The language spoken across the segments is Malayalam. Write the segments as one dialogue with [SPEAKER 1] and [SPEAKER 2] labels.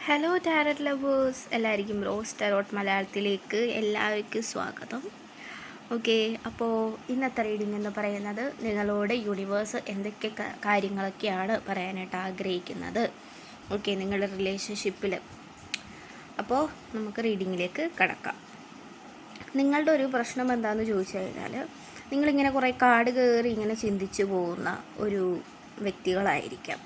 [SPEAKER 1] ഹലോ ടാരറ്റ് ലവേഴ്സ്, എല്ലാവർക്കും റോസ് ടാരോട്ട് മലയാളത്തിലേക്ക് എല്ലാവർക്കും സ്വാഗതം. ഓക്കെ, അപ്പോൾ ഇന്നത്തെ റീഡിംഗ് എന്ന് പറയുന്നത് നിങ്ങളോട് യൂണിവേഴ്സ് എന്തൊക്കെ കാര്യങ്ങളൊക്കെയാണ് പറയാനായിട്ട് ആഗ്രഹിക്കുന്നത്. ഓക്കെ, നിങ്ങളുടെ റിലേഷൻഷിപ്പിൽ. അപ്പോൾ നമുക്ക് റീഡിങ്ങിലേക്ക് കടക്കാം. നിങ്ങളുടെ ഒരു പ്രശ്നം എന്താണെന്ന് ചോദിച്ചു കഴിഞ്ഞാൽ, നിങ്ങളിങ്ങനെ കുറേ കാട് കയറി ഇങ്ങനെ ചിന്തിച്ചു പോകുന്ന ഒരു വ്യക്തികളായിരിക്കാം.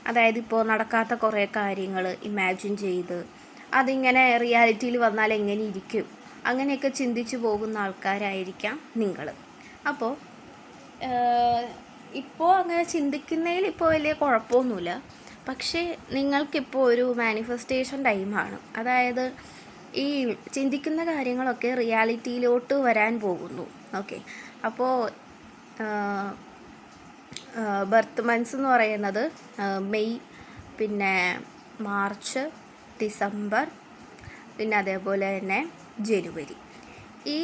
[SPEAKER 1] അതായത് ഇപ്പോൾ നടക്കാത്ത കുറേ കാര്യങ്ങൾ ഇമാജിൻ ചെയ്ത് അതിങ്ങനെ റിയാലിറ്റിയിൽ വന്നാൽ എങ്ങനെ ഇരിക്കും, അങ്ങനെയൊക്കെ ചിന്തിച്ചു പോകുന്ന ആൾക്കാരായിരിക്കാം നിങ്ങൾ. അപ്പോൾ ഇപ്പോൾ അങ്ങനെ ചിന്തിക്കുന്നതിൽ ഇപ്പോൾ വലിയ കുഴപ്പമൊന്നുമില്ല. പക്ഷേ നിങ്ങൾക്കിപ്പോൾ ഒരു മാനിഫെസ്റ്റേഷൻ ടൈമാണ്. അതായത് ഈ ചിന്തിക്കുന്ന കാര്യങ്ങളൊക്കെ റിയാലിറ്റിയിലോട്ട് വരാൻ പോകുന്നു. ഓക്കെ, അപ്പോൾ ബർത്ത് മന്ത്സ് എന്ന് പറയുന്നത് മെയ്, പിന്നെ മാർച്ച്, ഡിസംബർ, പിന്നെ അതേപോലെ തന്നെ ജനുവരി. ഈ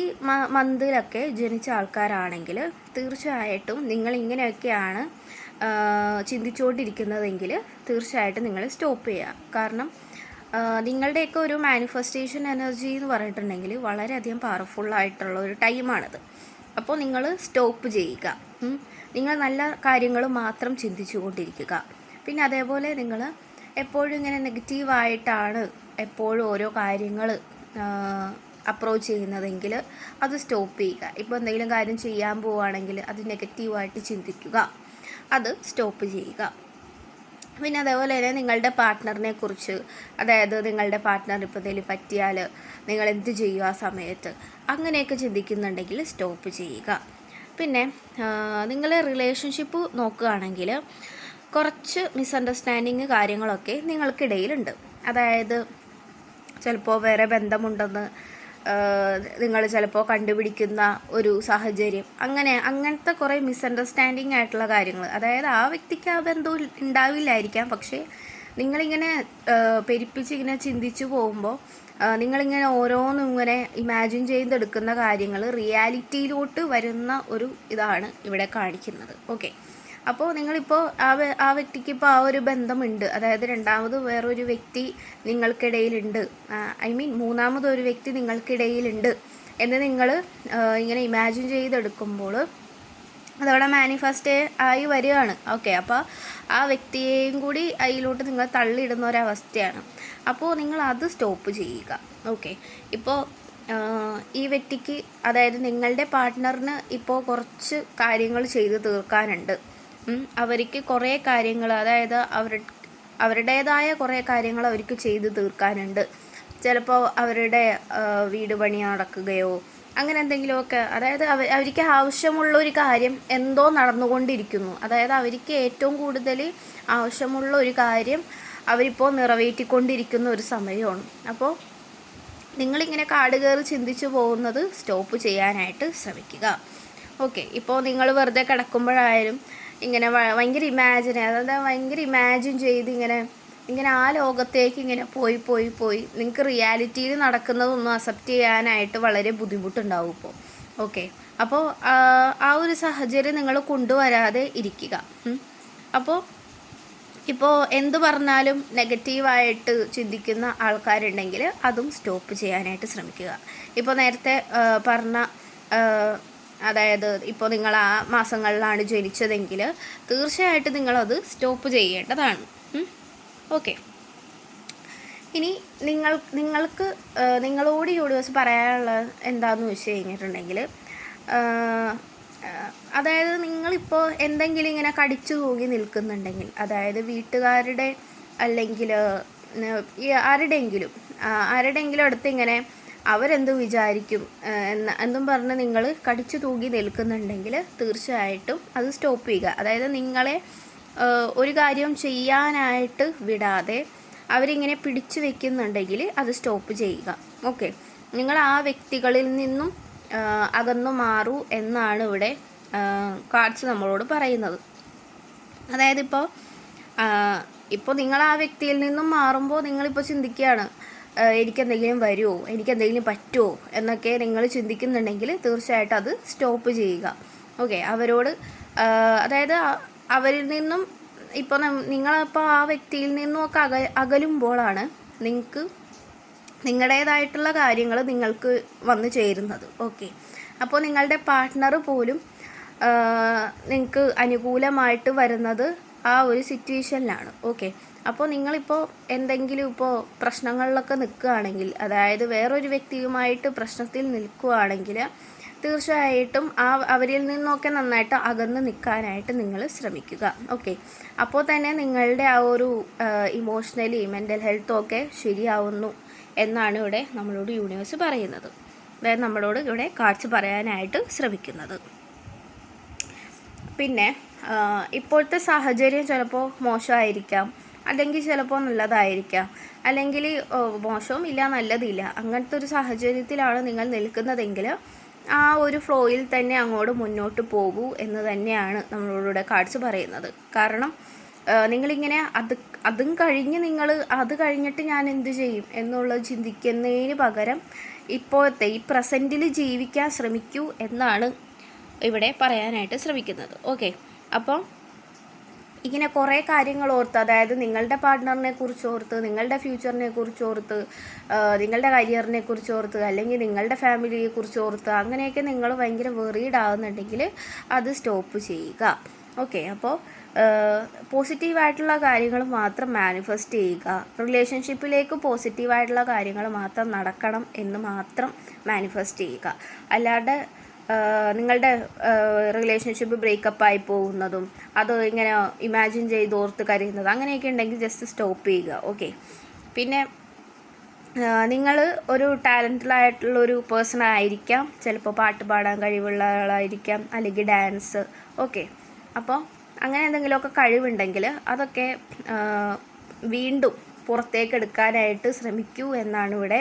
[SPEAKER 1] മന്തിലൊക്കെ ജനിച്ച ആൾക്കാരാണെങ്കിൽ തീർച്ചയായിട്ടും നിങ്ങളിങ്ങനെയൊക്കെയാണ് ചിന്തിച്ചുകൊണ്ടിരിക്കുന്നതെങ്കിൽ തീർച്ചയായിട്ടും നിങ്ങൾ സ്റ്റോപ്പ് ചെയ്യുക. കാരണം നിങ്ങളുടെയൊക്കെ ഒരു മാനിഫെസ്റ്റേഷൻ എനർജി എന്ന് പറഞ്ഞിട്ടുണ്ടെങ്കിൽ വളരെയധികം പവർഫുള്ളായിട്ടുള്ള ഒരു ടൈമാണിത്. അപ്പോൾ നിങ്ങൾ സ്റ്റോപ്പ് ചെയ്യുക. നിങ്ങൾ നല്ല കാര്യങ്ങൾ മാത്രം ചിന്തിച്ചു കൊണ്ടിരിക്കുക. പിന്നെ അതേപോലെ നിങ്ങൾ എപ്പോഴും ഇങ്ങനെ നെഗറ്റീവായിട്ടാണ് എപ്പോഴും ഓരോ കാര്യങ്ങൾ അപ്രോച്ച് ചെയ്യുന്നതെങ്കിൽ അത് സ്റ്റോപ്പ് ചെയ്യുക. ഇപ്പോൾ എന്തെങ്കിലും കാര്യം ചെയ്യാൻ പോവുകയാണെങ്കിൽ അത് നെഗറ്റീവായിട്ട് ചിന്തിക്കുക, അത് സ്റ്റോപ്പ് ചെയ്യുക. പിന്നെ അതേപോലെ തന്നെ നിങ്ങളുടെ പാർട്ട്ണറിനെ കുറിച്ച്, അതായത് നിങ്ങളുടെ പാർട്ട്ണർ ഇപ്പോൾ എന്തെങ്കിലും പറ്റിയാൽ നിങ്ങൾ എന്ത് ചെയ്യുക ആ സമയത്ത്, അങ്ങനെയൊക്കെ ചിന്തിക്കുന്നുണ്ടെങ്കിൽ സ്റ്റോപ്പ് ചെയ്യുക. പിന്നെ നിങ്ങളെ റിലേഷൻഷിപ്പ് നോക്കുകയാണെങ്കിൽ കുറച്ച് മിസ്അണ്ടർസ്റ്റാൻഡിങ് കാര്യങ്ങളൊക്കെ നിങ്ങൾക്കിടയിലുണ്ട്. അതായത് ചിലപ്പോൾ വേറെ ബന്ധമുണ്ടെന്ന് നിങ്ങൾ ചിലപ്പോൾ കണ്ടുപിടിക്കുന്ന ഒരു സാഹചര്യം, അങ്ങനത്തെ കുറേ മിസ്അണ്ടർസ്റ്റാൻഡിങ് ആയിട്ടുള്ള കാര്യങ്ങൾ. അതായത് ആ വ്യക്തിക്ക് ആ ബന്ധം ഉണ്ടാവില്ലായിരിക്കാം, പക്ഷേ നിങ്ങളിങ്ങനെ പെരുപ്പിച്ച് ഇങ്ങനെ ചിന്തിച്ചു പോകുമ്പോൾ നിങ്ങളിങ്ങനെ ഓരോന്നും ഇങ്ങനെ ഇമാജിൻ ചെയ്തെടുക്കുന്ന കാര്യങ്ങൾ റിയാലിറ്റിയിലോട്ട് വരുന്ന ഒരു ഇതാണ് ഇവിടെ കാണിക്കുന്നത്. ഓക്കെ, അപ്പോൾ നിങ്ങളിപ്പോൾ ആ വ്യക്തിക്ക് ഇപ്പോൾ ആ ഒരു ബന്ധമുണ്ട്, അതായത് രണ്ടാമത് വേറൊരു വ്യക്തി നിങ്ങൾക്കിടയിലുണ്ട്, മൂന്നാമതൊരു വ്യക്തി നിങ്ങൾക്കിടയിലുണ്ട് എന്ന് നിങ്ങൾ ഇങ്ങനെ ഇമാജിൻ ചെയ്തെടുക്കുമ്പോൾ അതവിടെ മാനിഫെസ്റ്റ് ആയി വരികയാണ്. ഓക്കെ, അപ്പോൾ ആ വ്യക്തിയെയും കൂടി അതിലോട്ട് നിങ്ങൾ തള്ളിയിടുന്ന ഒരവസ്ഥയാണ്. അപ്പോൾ നിങ്ങൾ അത് സ്റ്റോപ്പ് ചെയ്യുക. ഓക്കെ, ഇപ്പോൾ ഈ വ്യക്തിക്ക്, അതായത് നിങ്ങളുടെ പാർട്ട്ണറിന് ഇപ്പോൾ കുറച്ച് കാര്യങ്ങൾ ചെയ്ത് തീർക്കാനുണ്ട്. അവർക്ക് കുറേ കാര്യങ്ങൾ, അതായത് അവരുടേതായ കുറേ കാര്യങ്ങൾ അവർക്ക് ചെയ്ത് തീർക്കാനുണ്ട്. ചിലപ്പോൾ അവരുടെ വീട് പണി നടക്കുകയോ അങ്ങനെ എന്തെങ്കിലുമൊക്കെ, അതായത് അവർക്ക് ആവശ്യമുള്ളൊരു കാര്യം എന്തോ നടന്നുകൊണ്ടിരിക്കുന്നു. അതായത് അവർക്ക് ഏറ്റവും കൂടുതൽ ആവശ്യമുള്ള ഒരു കാര്യം അവരിപ്പോൾ നിറവേറ്റിക്കൊണ്ടിരിക്കുന്ന ഒരു സമയമാണ്. അപ്പോൾ നിങ്ങളിങ്ങനെ കാട് കയറി ചിന്തിച്ചു പോകുന്നത് സ്റ്റോപ്പ് ചെയ്യാനായിട്ട് ശ്രമിക്കുക. ഓക്കെ, ഇപ്പോൾ നിങ്ങൾ വെറുതെ കിടക്കുമ്പോഴായാലും ഇങ്ങനെ ഭയങ്കര ഇമാജിൻ ചെയ്ത് ഇങ്ങനെ ആ ലോകത്തേക്ക് ഇങ്ങനെ പോയി നിങ്ങൾക്ക് റിയാലിറ്റിയിൽ നടക്കുന്നതൊന്നും അക്സെപ്റ്റ് ചെയ്യാനായിട്ട് വളരെ ബുദ്ധിമുട്ടുണ്ടാവും ഇപ്പോൾ. ഓക്കെ, അപ്പോൾ ആ ഒരു സാഹചര്യം നിങ്ങൾ കൊണ്ടുവരാതെ ഇരിക്കുക. അപ്പോൾ ഇപ്പോൾ എന്ത് പറഞ്ഞാലും നെഗറ്റീവായിട്ട് ചിന്തിക്കുന്ന ആൾക്കാരുണ്ടെങ്കിൽ അതും സ്റ്റോപ്പ് ചെയ്യാനായിട്ട് ശ്രമിക്കുക. ഇപ്പോൾ നേരത്തെ പറഞ്ഞ, അതായത് ഇപ്പോൾ നിങ്ങൾ ആ മാസങ്ങളിലാണ് ജനിച്ചതെങ്കിൽ തീർച്ചയായിട്ടും നിങ്ങളത് സ്റ്റോപ്പ് ചെയ്യേണ്ടതാണ്. ഓക്കെ, ഇനി നിങ്ങൾക്ക് നിങ്ങളോട് യൂണിവേഴ്സ് പറയാനുള്ളത് എന്താണെന്ന് വെച്ച് കഴിഞ്ഞിട്ടുണ്ടെങ്കിൽ, അതായത് നിങ്ങളിപ്പോൾ എന്തെങ്കിലും ഇങ്ങനെ കടിച്ചു തൂങ്ങി നിൽക്കുന്നുണ്ടെങ്കിൽ, അതായത് വീട്ടുകാരുടെ അല്ലെങ്കിൽ ആരുടെയെങ്കിലും അടുത്ത് ഇങ്ങനെ അവരെന്ത് വിചാരിക്കും എന്നും പറഞ്ഞ് നിങ്ങൾ കടിച്ചു തൂങ്ങി നിൽക്കുന്നുണ്ടെങ്കിൽ തീർച്ചയായിട്ടും അത് സ്റ്റോപ്പ് ചെയ്യുക. അതായത് നിങ്ങളെ ഒരു കാര്യം ചെയ്യാനായിട്ട് വിടാതെ അവരിങ്ങനെ പിടിച്ചു വെക്കുന്നുണ്ടെങ്കിൽ അത് സ്റ്റോപ്പ് ചെയ്യുക. ഓക്കെ, നിങ്ങൾ ആ വ്യക്തികളിൽ നിന്നും അകന്നു മാറൂ എന്നാണ് ഇവിടെ കാർഡ്സ് നമ്മളോട് പറയുന്നത്. അതായത് ഇപ്പോൾ നിങ്ങൾ ആ വ്യക്തിയിൽ നിന്നും മാറുമ്പോൾ നിങ്ങളിപ്പോൾ ചിന്തിക്കുകയാണ്, എനിക്കെന്തെങ്കിലും വരുമോ, എനിക്കെന്തെങ്കിലും പറ്റുമോ എന്നൊക്കെ നിങ്ങൾ ചിന്തിക്കുന്നുണ്ടെങ്കിൽ തീർച്ചയായിട്ടും അത് സ്റ്റോപ്പ് ചെയ്യുക. ഓക്കെ, അവരോട്, അതായത് അവരിൽ നിന്നും ഇപ്പോൾ നിങ്ങളിപ്പോൾ ആ വ്യക്തിയിൽ നിന്നുമൊക്കെ അകലുമ്പോഴാണ് നിങ്ങൾക്ക് നിങ്ങളുടേതായിട്ടുള്ള കാര്യങ്ങൾ നിങ്ങൾക്ക് വന്നു ചേരുന്നത്. ഓക്കെ, അപ്പോൾ നിങ്ങളുടെ പാർട്ട്ണർ പോലും നിങ്ങൾക്ക് അനുകൂലമായിട്ട് വരുന്നത് ആ ഒരു സിറ്റുവേഷനിലാണ്. ഓക്കെ, അപ്പോൾ നിങ്ങളിപ്പോൾ എന്തെങ്കിലും ഇപ്പോൾ പ്രശ്നങ്ങളിലൊക്കെ നിൽക്കുകയാണെങ്കിൽ, അതായത് വേറൊരു വ്യക്തിയുമായിട്ട് പ്രശ്നത്തിൽ നിൽക്കുകയാണെങ്കിൽ തീർച്ചയായിട്ടും അവരിൽ നിന്നൊക്കെ നന്നായിട്ട് അകന്ന് നിൽക്കാനായിട്ട് നിങ്ങൾ ശ്രമിക്കുക. ഓക്കെ, അപ്പോൾ തന്നെ നിങ്ങളുടെ ആ ഒരു ഇമോഷണലി മെൻ്റൽ ഹെൽത്തും ശരിയാവുന്നു എന്നാണ് ഇവിടെ നമ്മളോട് യൂണിവേഴ്സ് പറയുന്നത്, അതായത് നമ്മളോട് ഇവിടെ കാണിച്ച് പറയാനായിട്ട് ശ്രമിക്കുന്നത്. പിന്നെ ഇപ്പോഴത്തെ സാഹചര്യം ചിലപ്പോൾ മോശമായിരിക്കാം, അല്ലെങ്കിൽ ചിലപ്പോൾ നല്ലതായിരിക്കാം, അല്ലെങ്കിൽ മോശവും ഇല്ല നല്ലതില്ല, അങ്ങനത്തെ ഒരു സാഹചര്യത്തിലാണ് നിങ്ങൾ നിൽക്കുന്നതെങ്കിൽ ആ ഒരു ഫ്ലോയിൽ തന്നെ അങ്ങോട്ട് മുന്നോട്ട് പോകൂ എന്ന് തന്നെയാണ് നമ്മളോട് കാണിച്ച് പറയുന്നത്. കാരണം നിങ്ങളിങ്ങനെ അതും കഴിഞ്ഞ് നിങ്ങൾ അത് കഴിഞ്ഞിട്ട് ഞാൻ എന്ത് ചെയ്യും എന്നുള്ളത് ചിന്തിക്കുന്നതിന് പകരം ഇപ്പോഴത്തെ ഈ പ്രസൻറ്റിൽ ജീവിക്കാൻ ശ്രമിക്കൂ എന്നാണ് ഇവിടെ പറയാനായിട്ട് ശ്രമിക്കുന്നത്. ഓക്കെ, അപ്പം ഇങ്ങനെ കുറേ കാര്യങ്ങൾ ഓർത്ത്, അതായത് നിങ്ങളുടെ പാർട്ട്ണറിനെ കുറിച്ച് ഓർത്ത്, നിങ്ങളുടെ ഫ്യൂച്ചറിനെ കുറിച്ച് ഓർത്ത്, നിങ്ങളുടെ കരിയറിനെ കുറിച്ച് ഓർത്ത്, അല്ലെങ്കിൽ നിങ്ങളുടെ ഫാമിലിയെ കുറിച്ച് ഓർത്ത്, അങ്ങനെയൊക്കെ നിങ്ങൾ ഭയങ്കര വെറീഡ് ആകുന്നുണ്ടെങ്കിൽ അത് സ്റ്റോപ്പ് ചെയ്യുക. ഓക്കെ, അപ്പോൾ പോസിറ്റീവായിട്ടുള്ള കാര്യങ്ങൾ മാത്രം മാനിഫെസ്റ്റ് ചെയ്യുക. റിലേഷൻഷിപ്പിലേക്ക് പോസിറ്റീവായിട്ടുള്ള കാര്യങ്ങൾ മാത്രം നടക്കണം എന്ന് മാത്രം മാനിഫെസ്റ്റ് ചെയ്യുക. അല്ലാതെ നിങ്ങളുടെ റിലേഷൻഷിപ്പ് ബ്രേക്കപ്പായി പോകുന്നതും അത് ഇങ്ങനെ ഇമാജിൻ ചെയ്ത് ഓർത്ത് കരയുന്നത് അങ്ങനെയൊക്കെ ഉണ്ടെങ്കിൽ ജസ്റ്റ് സ്റ്റോപ്പ് ചെയ്യുക. ഓക്കെ, പിന്നെ നിങ്ങൾ ഒരു ടാലൻ്റഡായിട്ടുള്ളൊരു പേഴ്സൺ ആയിരിക്കാം, ചിലപ്പോൾ പാട്ട് പാടാൻ കഴിവുള്ള ആളായിരിക്കാം, അല്ലെങ്കിൽ ഡാൻസ്. ഓക്കെ, അപ്പോൾ അങ്ങനെ എന്തെങ്കിലുമൊക്കെ കഴിവുണ്ടെങ്കിൽ അതൊക്കെ വീണ്ടും പുറത്തേക്ക് എടുക്കാനായിട്ട് ശ്രമിക്കൂ എന്നാണ് ഇവിടെ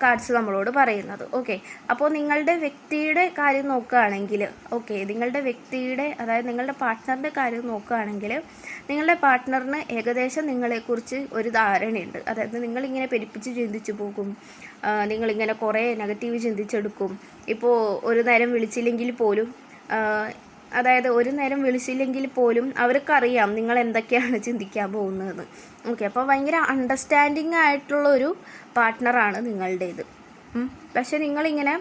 [SPEAKER 1] കാർഡ്സ് നമ്മളോട് പറയുന്നത്. ഓക്കെ, അപ്പോൾ നിങ്ങളുടെ വ്യക്തിയുടെ കാര്യം നോക്കുകയാണെങ്കിൽ, ഓക്കെ, നിങ്ങളുടെ വ്യക്തിയുടെ, അതായത് നിങ്ങളുടെ പാർട്ട്ണറിൻ്റെ കാര്യം നോക്കുകയാണെങ്കിൽ നിങ്ങളുടെ പാർട്ട്ണറിന് ഏകദേശം നിങ്ങളെക്കുറിച്ച് ഒരു ധാരണയുണ്ട്. അതായത് നിങ്ങളിങ്ങനെ പെരുപ്പിച്ച് ചിന്തിച്ചു പോകും, നിങ്ങളിങ്ങനെ കുറേ നെഗറ്റീവ് ചിന്തിച്ചെടുക്കും. ഇപ്പോൾ ഒരു നേരം വിളിച്ചില്ലെങ്കിൽ പോലും, അതായത് ഒരു നേരം വിളിച്ചില്ലെങ്കിൽ പോലും അവർക്കറിയാം നിങ്ങൾ എന്തൊക്കെയാണ് ചിന്തിക്കാൻ പോകുന്നതെന്ന്. ഓക്കെ, അപ്പോൾ ഭയങ്കര അണ്ടർസ്റ്റാൻഡിങ് ആയിട്ടുള്ളൊരു പാർട്ട്ണറാണ് നിങ്ങളുടേത്. പക്ഷെ നിങ്ങളിങ്ങനെ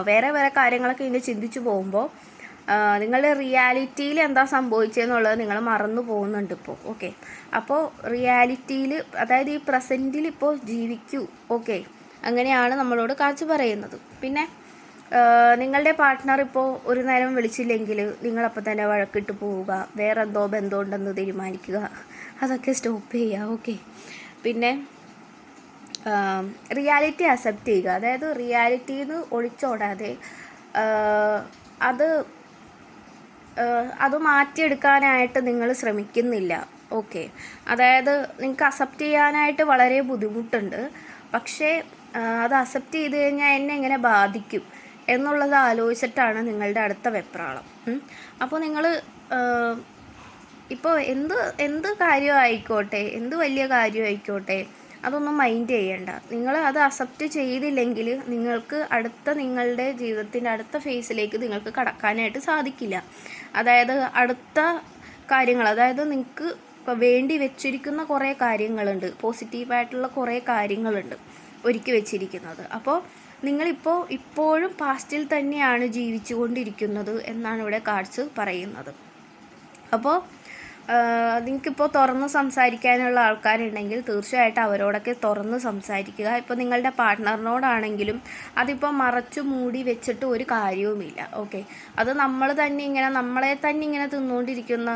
[SPEAKER 1] വേറെ വേറെ കാര്യങ്ങളൊക്കെ ഇങ്ങനെ ചിന്തിച്ചു പോകുമ്പോൾ നിങ്ങളുടെ റിയാലിറ്റിയിൽ എന്താ സംഭവിച്ചതെന്നുള്ളത് നിങ്ങൾ മറന്നു പോകുന്നുണ്ട് ഇപ്പോൾ. ഓക്കെ, അപ്പോൾ റിയാലിറ്റിയിൽ, അതായത് ഈ പ്രസൻറ്റിൽ ഇപ്പോൾ ജീവിക്കൂ. ഓക്കെ, അങ്ങനെയാണ് നമ്മളോട് കാണിച്ച് പറയുന്നത്. പിന്നെ നിങ്ങളുടെ പാർട്ട്ണർ ഇപ്പോൾ ഒരു നേരം വിളിച്ചില്ലെങ്കിൽ നിങ്ങളപ്പോൾ തന്നെ വഴക്കിട്ട് പോവുക, വേറെ എന്തോ ബന്ധമുണ്ടെന്ന് തീരുമാനിക്കുക, അതൊക്കെ സ്റ്റോപ്പ് ചെയ്യുക. ഓക്കെ, പിന്നെ റിയാലിറ്റി അക്സെപ്റ്റ് ചെയ്യുക. അതായത് റിയാലിറ്റിയിൽ നിന്ന് ഒളിച്ചോടാതെ അത് മാറ്റിയെടുക്കാനായിട്ട് നിങ്ങൾ ശ്രമിക്കുന്നില്ല. ഓക്കെ, അതായത് നിങ്ങൾക്ക് അക്സെപ്റ്റ് ചെയ്യാനായിട്ട് വളരെ ബുദ്ധിമുട്ടുണ്ട്, പക്ഷേ അത് അക്സെപ്റ്റ് ചെയ്ത് കഴിഞ്ഞാൽ എന്നെ എങ്ങനെ ബാധിക്കും എന്നുള്ളത് ആലോചിച്ചിട്ടാണ് നിങ്ങളുടെ അടുത്ത വെപ്രാളം. അപ്പോൾ നിങ്ങൾ ഇപ്പോൾ എന്ത് കാര്യമായിക്കോട്ടെ, എന്ത് വലിയ കാര്യമായിക്കോട്ടെ, അതൊന്നും മൈൻഡ് ചെയ്യണ്ട. നിങ്ങൾ അത് അക്സെപ്റ്റ് ചെയ്തില്ലെങ്കിൽ നിങ്ങൾക്ക് നിങ്ങളുടെ ജീവിതത്തിൻ്റെ അടുത്ത ഫേസിലേക്ക് നിങ്ങൾക്ക് കടക്കാനായിട്ട് സാധിക്കില്ല. അതായത് അടുത്ത കാര്യങ്ങൾ, അതായത് നിങ്ങൾക്ക് ഇപ്പോൾ വേണ്ടി വെച്ചിരിക്കുന്ന കുറേ കാര്യങ്ങളുണ്ട്, പോസിറ്റീവായിട്ടുള്ള കുറേ കാര്യങ്ങളുണ്ട് ഒരുക്കി വെച്ചിരിക്കുന്നത്. അപ്പോൾ ഇപ്പോഴും പാസ്റ്റിൽ തന്നെയാണ് ജീവിച്ചു കൊണ്ടിരിക്കുന്നത് എന്നാണ് ഇവിടെ കാർഡ്സ് പറയുന്നത്. അപ്പോൾ നിങ്ങൾക്കിപ്പോൾ തുറന്ന് സംസാരിക്കാനുള്ള ആൾക്കാരുണ്ടെങ്കിൽ തീർച്ചയായിട്ടും അവരോടൊക്കെ തുറന്ന് സംസാരിക്കുക. ഇപ്പോൾ നിങ്ങളുടെ പാർട്ട്ണറിനോടാണെങ്കിലും അതിപ്പോൾ മറച്ചു മൂടി വെച്ചിട്ട് ഒരു കാര്യവുമില്ല. ഓക്കെ, അത് നമ്മളെ തന്നെ ഇങ്ങനെ തിന്നുകൊണ്ടിരിക്കുന്ന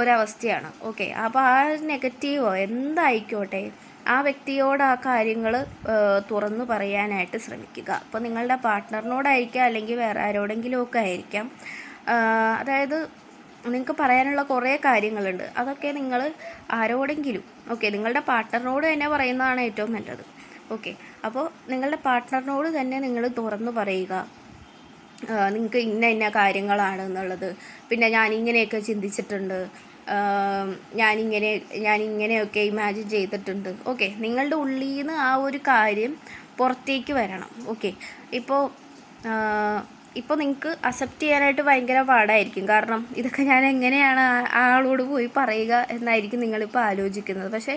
[SPEAKER 1] ഒരവസ്ഥയാണ്. ഓക്കെ, അപ്പോൾ ആ നെഗറ്റീവോ എന്തായിക്കോട്ടെ ആ വ്യക്തിയോട് ആ കാര്യങ്ങൾ തുറന്നു പറയാനായിട്ട് ശ്രമിക്കുക. അപ്പോൾ നിങ്ങളുടെ പാർട്ട്ണറിനോടായിരിക്കാം, അല്ലെങ്കിൽ വേറെ ആരോടെങ്കിലും ഒക്കെ ആയിരിക്കാം. അതായത് നിങ്ങൾക്ക് പറയാനുള്ള കുറേ കാര്യങ്ങളുണ്ട്, അതൊക്കെ നിങ്ങൾ ആരോടെങ്കിലും, ഓക്കെ, നിങ്ങളുടെ പാർട്ട്ണറിനോട് തന്നെ പറയുന്നതാണ് ഏറ്റവും നല്ലത്. ഓക്കെ, അപ്പോൾ നിങ്ങളുടെ പാർട്ട്ണറിനോട് തന്നെ നിങ്ങൾ തുറന്നു പറയുക, നിങ്ങൾക്ക് ഇന്ന കാര്യങ്ങളാണ് എന്നുള്ളത്. പിന്നെ ഞാനിങ്ങനെയൊക്കെ ചിന്തിച്ചിട്ടുണ്ട്, ഞാനിങ്ങനെയൊക്കെ ഇമാജിൻ ചെയ്തിട്ടുണ്ട്. ഓക്കെ, നിങ്ങളുടെ ഉള്ളിൽ നിന്ന് ആ ഒരു കാര്യം പുറത്തേക്ക് വരണം. ഓക്കെ, ഇപ്പോൾ നിങ്ങൾക്ക് അക്സെപ്റ്റ് ചെയ്യാനായിട്ട് ഭയങ്കര പാടായിരിക്കും. കാരണം ഇതൊക്കെ ഞാൻ എങ്ങനെയാണ് ആളോട് പോയി പറയുക എന്നായിരിക്കും നിങ്ങളിപ്പോൾ ആലോചിക്കുന്നത്. പക്ഷേ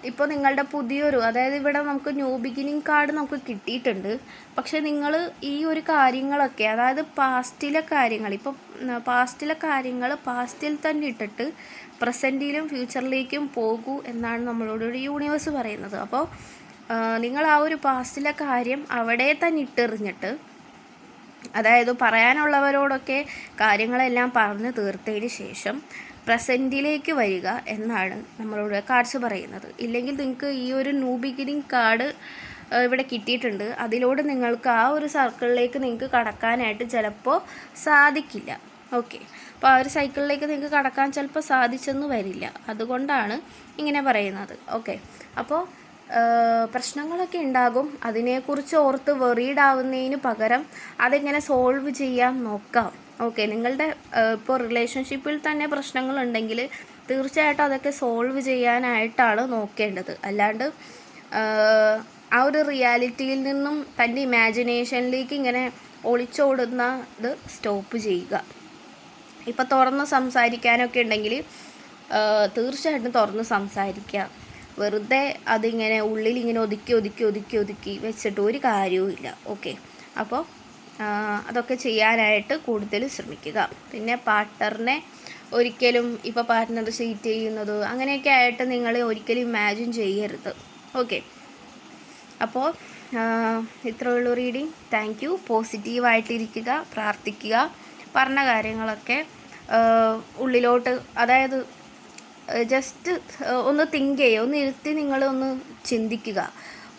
[SPEAKER 1] ഇപ്പോൾ നിങ്ങളുടെ പുതിയൊരു, അതായത് ഇവിടെ നമുക്ക് ന്യൂ ബിഗിനിങ് കാർഡ് നമുക്ക് കിട്ടിയിട്ടുണ്ട്. പക്ഷേ നിങ്ങൾ ഈ ഒരു കാര്യങ്ങളൊക്കെ, അതായത് പാസ്റ്റിലെ കാര്യങ്ങൾ, ഇപ്പോൾ പാസ്റ്റിലെ കാര്യങ്ങൾ പാസ്റ്റിൽ തന്നെ ഇട്ടിട്ട് പ്രസൻറ്റിലും ഫ്യൂച്ചറിലേക്കും പോകൂ എന്നാണ് നമ്മളോട് യൂണിവേഴ്സ് പറയുന്നത്. അപ്പോൾ നിങ്ങൾ ആ ഒരു പാസ്റ്റിലെ കാര്യം അവിടെ തന്നെ ഇട്ടെറിഞ്ഞിട്ട്, അതായത് പറയാനുള്ളവരോടൊക്കെ കാര്യങ്ങളെല്ലാം പറഞ്ഞു തീർത്തതിന് ശേഷം പ്രസൻറ്റിലേക്ക് വരിക എന്നാണ് നമ്മളോട് കാർഡ്സ് പറയുന്നത്. ഇല്ലെങ്കിൽ നിങ്ങൾക്ക് ഈ ഒരു ന്യൂ ബിഗിനിങ് കാർഡ് ഇവിടെ കിട്ടിയിട്ടുണ്ട്, അതിലൂടെ നിങ്ങൾക്ക് ആ ഒരു സർക്കിളിലേക്ക് നിങ്ങൾക്ക് കടക്കാനായിട്ട് ചിലപ്പോൾ സാധിക്കില്ല. ഓക്കെ, അപ്പോൾ ആ ഒരു സൈക്കിളിലേക്ക് നിങ്ങൾക്ക് കടക്കാൻ ചിലപ്പോൾ സാധിച്ചെന്ന് വരില്ല. അതുകൊണ്ടാണ് ഇങ്ങനെ പറയുന്നത്. ഓക്കെ, അപ്പോൾ പ്രശ്നങ്ങളൊക്കെ ഉണ്ടാകും. അതിനെക്കുറിച്ച് ഓർത്ത് വെറീഡ് ആവുന്നതിന് പകരം അതെങ്ങനെ സോൾവ് ചെയ്യാൻ നോക്കാം. ഓക്കെ, നിങ്ങളുടെ ഇപ്പോൾ റിലേഷൻഷിപ്പിൽ തന്നെ പ്രശ്നങ്ങളുണ്ടെങ്കിൽ തീർച്ചയായിട്ടും അതൊക്കെ സോൾവ് ചെയ്യാനായിട്ടാണ് നോക്കേണ്ടത്. അല്ലാണ്ട് ആ ഒരു റിയാലിറ്റിയിൽ നിന്നും തൻ്റെ ഇമാജിനേഷനിലേക്ക് ഇങ്ങനെ ഒളിച്ചോടുന്നത് സ്റ്റോപ്പ് ചെയ്യുക. ഇപ്പോൾ തുറന്ന് സംസാരിക്കാനൊക്കെ ഉണ്ടെങ്കിൽ തീർച്ചയായിട്ടും തുറന്ന് സംസാരിക്കുക. വെറുതെ അതിങ്ങനെ ഉള്ളിലിങ്ങനെ ഒതുക്കി വെച്ചിട്ട് ഒരു കാര്യവും ഇല്ല. ഓക്കെ, അപ്പോൾ അതൊക്കെ ചെയ്യാനായിട്ട് കൂടുതൽ ശ്രമിക്കുക. പിന്നെ പാർട്ട്ണറിനെ ഒരിക്കലും, ഇപ്പോൾ പാർട്ട്ണർ ചീറ്റ് ചെയ്യുന്നത് അങ്ങനെയൊക്കെ ആയിട്ട് നിങ്ങൾ ഒരിക്കലും ഇമാജിൻ ചെയ്യരുത്. ഓക്കെ, അപ്പോൾ ഇത്രയുള്ളൂ റീഡിങ്. Thank you. പോസിറ്റീവായിട്ടിരിക്കുക, പ്രാർത്ഥിക്കുക, പറഞ്ഞ കാര്യങ്ങളൊക്കെ ഉള്ളിലോട്ട്, അതായത് ജസ്റ്റ് ഒന്ന് തിങ്ക് ചെയ്യുക, ഒന്ന് ഇരുത്തി നിങ്ങളൊന്ന് ചിന്തിക്കുക.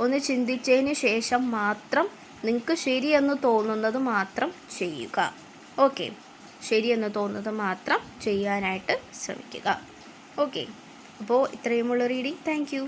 [SPEAKER 1] ഒന്ന് ചിന്തിച്ചതിന് ശേഷം മാത്രം നിങ്ങൾക്ക് ശരിയെന്ന് തോന്നുന്നത് മാത്രം ചെയ്യുക. ഓക്കെ, ശരിയെന്ന് തോന്നുന്നത് മാത്രം ചെയ്യാനായിട്ട് ശ്രമിക്കുക. ഓക്കെ, അപ്പോൾ ഇത്രയുമുള്ള റീഡിങ്. Thank you.